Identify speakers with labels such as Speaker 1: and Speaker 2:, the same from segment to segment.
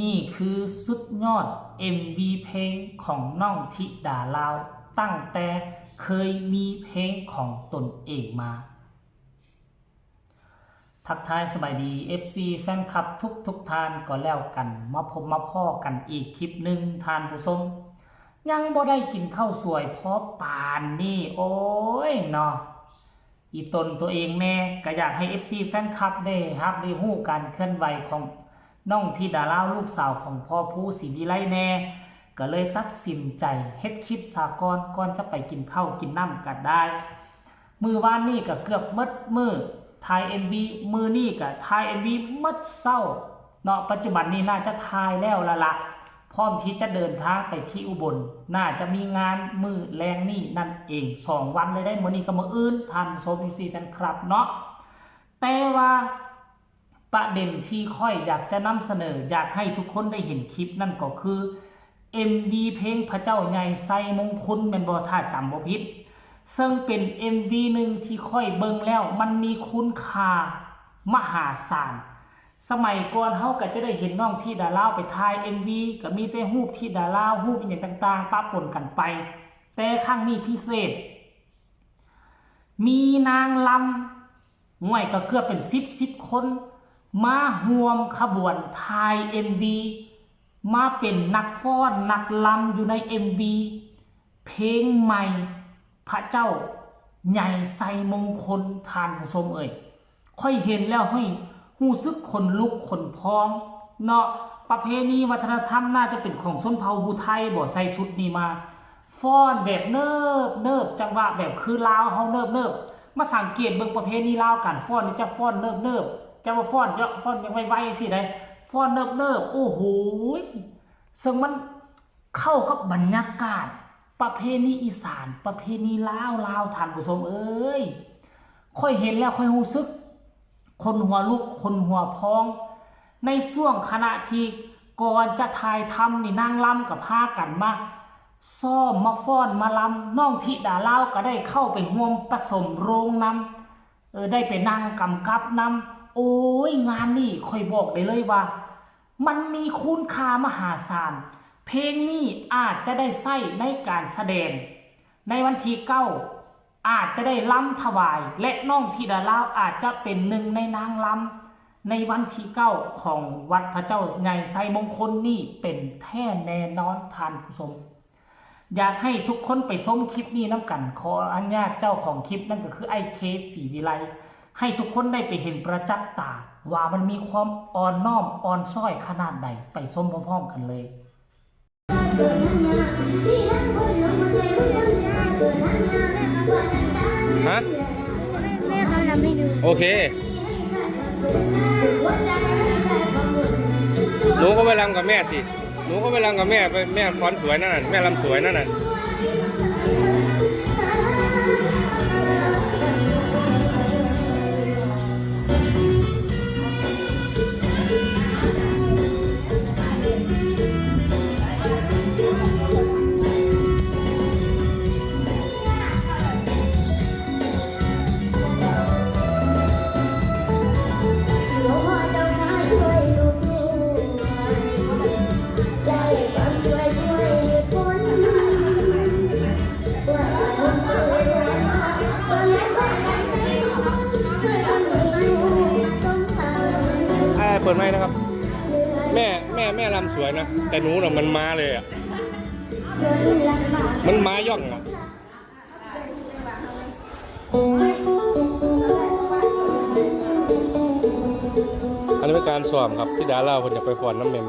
Speaker 1: นี่คือสุดยอด MV เพลงของน้องธิดาลาวตั้งแต่เคยมีเพลงของตนเองมาทักทายสบายดี FC แฟนคลับทุกท่านก็แล้วกันมาพบมาพ่อกันอีกคลิปหนึ่งทานผู้ชมยังบ่ได้กินข้าวสวยเพราะปานนี่โอ้ยเนาะอีตนตัวเองแน่ก็อยากให้ FC แฟนคลับได้รับได้ฮู้การเคลื่อนไหวของน้องธิดาลาวลูกสาวของพ่อผู้ศรีวิไลแน่ก็เลยตัดสินใจเฮ็ดคลิปสากลก่อนจะไปกินข้าวกินน้ำกันได้มือวานนี่ก็เกือบมืดมือถ่าย MV มือนี่ก็ถ่าย MV มืดเศร้าเนาะปัจจุบันนี้น่าจะถ่ายแล้วละพร้อมที่จะเดินทางไปที่อุบลน่าจะมีงานมือแรงนี่นั่นเอง2วันเลยได้มื้อนี้ก็มื้ออื่นท่านโซบิซีกันครับเนาะแต่ว่าประเด็นที่ค่อยอยากจะนำเสนออยากให้ทุกคนได้เห็นคลิปนั่นก็คือ MV เพลงพระเจ้าใหญ่ไซมงคลแม่นบ่ถ้าจำบ่ผิดซึ่งเป็น MV หนึ่งที่ค่อยเบิ่งแล้วมันมีคุณค่ามหาศาลสมัยก่อนเฮาก็จะได้เห็นน้องธิดาลาวไปถ่าย MV ก็มีแต่รูปธิดาลาวรูปอย่างต่างๆปะปนกันไปแต่ครั้งนี้พิเศษมีนางลำห่วยก็เกือบเป็น10คนมาร่วมขบวนถ่าย MV มาเป็นนักฟ้อนนักลำอยู่ใน MV เพลงใหม่พระเจ้าใหญ่ไซมงคลทานผู้ชมค่อยเห็นแล้วให้หูซึกคนลุกคนพองเนาะประเพณีวัฒนธรรมน่าจะเป็นของชนเผ่าภูไทยบ่ใส่ชุดนี้มาฟ้อนแบบเนิบจังหวะแบบคือลาวเฮาเนิบมาสังเกตเบิ่งประเพณีลาวการฟ้อนนี่จะฟ้อนเนิบจะมาฟ้อนยังไวๆสิได้ฟ้อนเนิบโอ้โหซึ่งมันเข้ากับบรรยากาศประเพณีอีสานประเพณีลาวท่านผู้ชมค่อยเห็นแล้วค่อยรู้สึกคนหัวลุกคนหัวพองในช่วงขณะที่ก่อนจะถ่ายทำนี่นางลำกับพากันมาซ้อมมาฟ้อนมาลำน้องธิดาลาวก็ได้เข้าไปร่วมผสมโรงนำได้ไปนั่งกำกับนำโอ้ยงานนี่ค่อยบอกได้เลยว่ามันมีคุณค่ามหาศาลเพลงนี้อาจจะได้ใช้ในการแสดงในวันที่9อาจจะได้ล้ำถวายและน้องธิดาลาวอาจจะเป็นหนึ่งในนางล้ำในวันที่9ของวัดพระเจ้าใหญ่ไซมงคลนี่เป็นแท้แน่นอนท่านผู้ชมอยากให้ทุกคนไปชมคลิปนี้น้ำกันขออนุญาตเจ้าของคลิปนั่นก็คือไอเคศรีวิไลให้ทุกคนได้ไปเห็นประจักษ์ตาว่ามันมีความอ่อนน้อมอ่อนซ้อยขนาดใดไปชมพร้อมๆกันเลย
Speaker 2: ฮะ
Speaker 3: แม่เขาทำให้ดู
Speaker 2: โอเคหนูก็ไปรำกับแม่สิหนูก็ไปรำกับแม่ไปแม่ฟ้อนสวยนั่นน่ะแม่รำสวยนั่นน่ะเปิดไม้นะครับแม่รำสวยนะแต่หนูน่ะมันม้าเลยอ่ะมันม้าย่องอ่ะอันนี้เป็นการซ้อมครับที่ดาราคนอยากไปฟ้อนน้ำแม่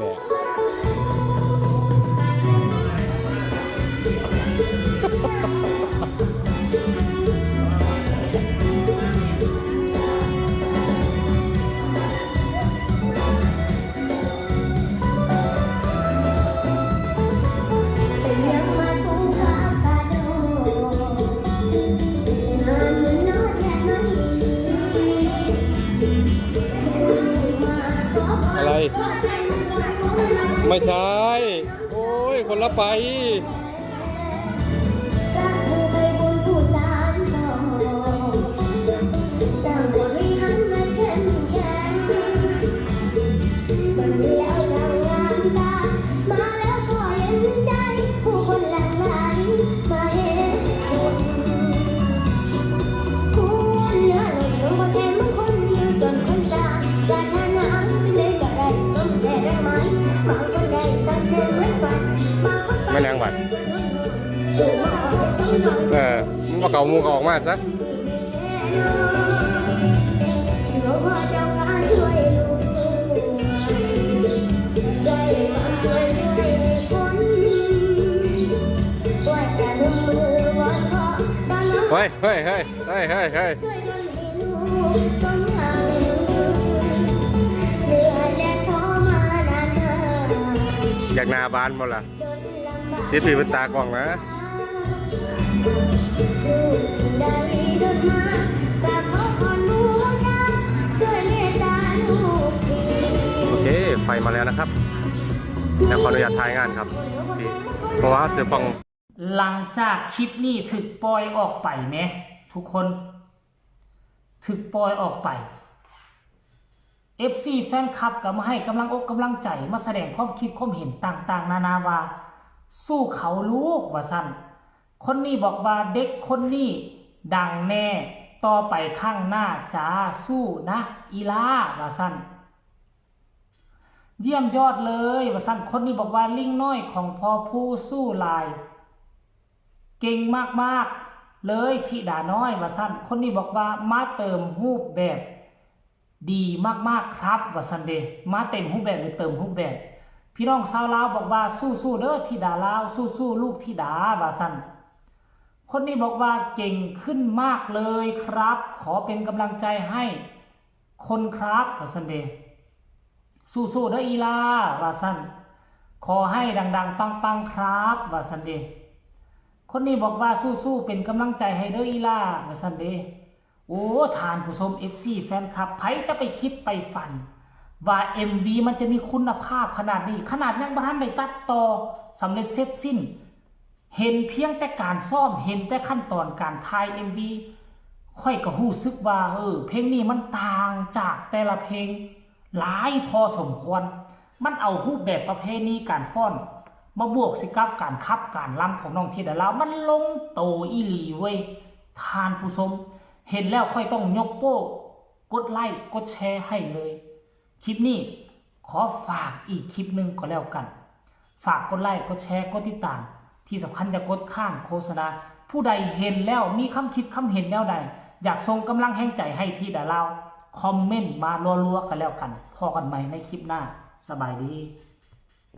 Speaker 2: อะไรไม่ใช่โอ้ยคนละไป
Speaker 3: มาแล้วก็เย็นใจผู้คนหลั่งไหลมาเห็นคุณเหลือหล่นลงบนแทนบางคนอยู่จนคนสาปรารถนาสิ่งใดก็ได้สมแต่ได้ไหมบางคนได้ตั้งแต่เหมือนฝันบางคนฝัน
Speaker 2: ไม่แรงบัด
Speaker 3: ดูมาออกได้สองหน่อย
Speaker 2: มันมาเก่ามูก็ออกมาซะ
Speaker 3: หลวงพ่อเจ้าการช่วยลูกด้วยความช่วยคนว่าแต่ลงมือวันขอตอนน้อง
Speaker 2: เฮ้ย
Speaker 3: ช่วยกันให้ลูกสมหวังเหนื่อยและท้อมานาน
Speaker 2: อยากหน้าบานบ่ล่ะ
Speaker 3: จนลำบาก
Speaker 2: ชิดปีเป็นตากล้องนะ
Speaker 3: ลูกจึงได้เดินมากราบขอพรบูชาช่วยเมตตาลูกที
Speaker 2: โอเค ไฟมาแล้วนะครับเดี๋ยวขออนุญาตถ่ายงานครับนี่เพราะว่าเดี๋ยวฟัง
Speaker 1: หลังจากคลิปนี้ถึกปล่อยออกไปไหมทุกคนถึกปล่อยออกไป FC แฟนคลับก็มาให้กำลังอกกำลังใจมาแสดงความคิดความเห็นต่างๆ นานาว่าสู้เขาลูกว่าสั้นคนนี้บอกว่าเด็กคนนี้ดังแน่ต่อไปข้างหน้าจ้าสู้นะอีลาว่าสั้นเยี่ยมยอดเลยว่าสั้นคนนี้บอกว่าลิงน้อยของพ่อผู้สู้ลายเก่งมากๆเลยธิดาน้อยว่าสั้นคนนี้บอกว่ามาเติมรูปแบบดีมากๆครับว่าซันเดย์มาเต็มรูปแบบหรือเติมรูปแบบพี่น้องชาวลาวบอกว่าสู้ๆเด้อธิดาลาวสู้ๆลูกธิดาว่าซันคนนี้บอกว่าเก่งขึ้นมากเลยครับ ขอเป็นกำลังใจให้คนครับว่าซันเดย์สู้ๆเด้ออีลาว่าซันขอให้ดังๆปังๆครับว่าซันเดย์คนนี้บอกว่าสู้ๆเป็นกำลังใจให้เด้ออีลาว่าซันเดย์โอ้ทานผู้ชม FC แฟนคลับไผจะไปคิดไปฝันว่า MV มันจะมีคุณภาพขนาดนี้ขนาดยังบ่ทันได้ตัดต่อสำเร็จเสร็จสิ้นเห็นเพียงแต่การซ่อมเห็นแต่ขั้นตอนการถ่าย MV ค่อยก็รู้สึกว่าเพลงนี้มันต่างจากแต่ละเพลงหลายพอสมควรมันเอารูปแบบประเพณีการฟ้อนมาบวกสิกับการคับการรำของน้องธิดาลาวมันลงโตอีหลีเว้ยทานผู้ชมเห็นแล้วค่อยต้องยกโป้กดไลค์กดแชร์ให้เลยคลิปนี้ขอฝากอีกคลิปหนึ่งก็แล้วกันฝากกดไลค์กดแชร์กดติดตามที่สำคัญจะกดข้ามโฆษณาผู้ใดเห็นแล้วมีคำคิดคำเห็นแนวใดอยากส่งกำลังแห่งใจให้ธิดาลาวคอมเมนต์มารัวๆกันแล้วกันพอกันใหม่ในคลิปหน้าสบายดี